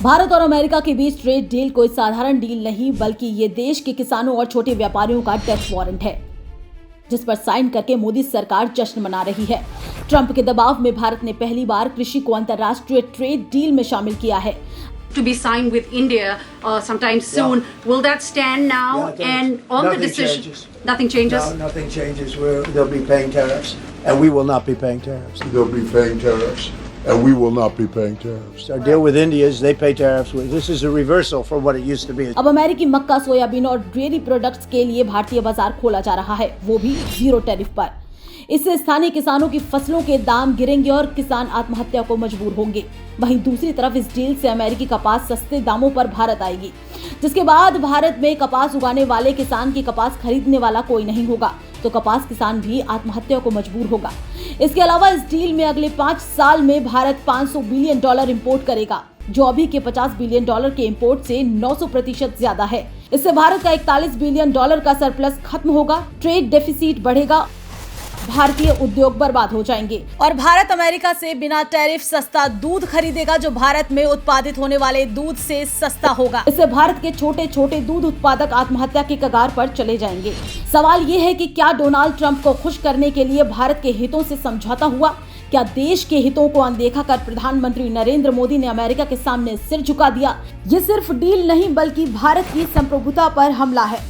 भारत और अमेरिका के बीच trade deal कोई साधारण डील नहीं बल्कि ये देश के किसानों और छोटे व्यापारियों का डेथ वारंट है, जिस पर साइन करके मोदी सरकार जश्न मना रही है। ट्रंप के दबाव में भारत ने पहली बार कृषि को अंतर्राष्ट्रीय ट्रेड डील में शामिल किया है। To be signed with India sometime soon. Yeah. Will that stand now? Nothing, and on the decision, changes. Nothing changes. No, nothing changes. They'll be paying tariffs, and we will not be paying tariffs. They'll be paying tariffs, and we will not be paying tariffs. Our deal with India is they pay tariffs. This is a reversal from what it used to be. अब अमेरिकी मक्का, soybean और dairy products के लिए भारतीय बाजार खोला जा रहा है, वो भी जीरो टैरिफ पर। इससे स्थानीय किसानों की फसलों के दाम गिरेंगे और किसान आत्महत्या को मजबूर होंगे। वहीं दूसरी तरफ इस डील से अमेरिकी कपास सस्ते दामों पर भारत आएगी, जिसके बाद भारत में कपास उगाने वाले किसान की कपास खरीदने वाला कोई नहीं होगा, तो कपास किसान भी आत्महत्या को मजबूर होगा। इसके अलावा इस डील में अगले 5 साल में भारत $500 बिलियन इंपोर्ट करेगा, जो अभी के $50 बिलियन के इंपोर्ट से 900% ज्यादा है। इससे भारत का $41 बिलियन का सरप्लस खत्म होगा, ट्रेड डेफिसिट बढ़ेगा, भारतीय उद्योग बर्बाद हो जाएंगे और भारत अमेरिका से बिना टैरिफ सस्ता दूध खरीदेगा, जो भारत में उत्पादित होने वाले दूध से सस्ता होगा। इससे भारत के छोटे छोटे दूध उत्पादक आत्महत्या के कगार पर चले जाएंगे। सवाल ये है कि क्या डोनाल्ड ट्रंप को खुश करने के लिए भारत के हितों से समझौता हुआ? क्या देश के हितों को अनदेखा कर प्रधानमंत्री नरेंद्र मोदी ने अमेरिका के सामने सिर झुका दिया? ये सिर्फ डील नहीं बल्कि भारत की संप्रभुता पर हमला है।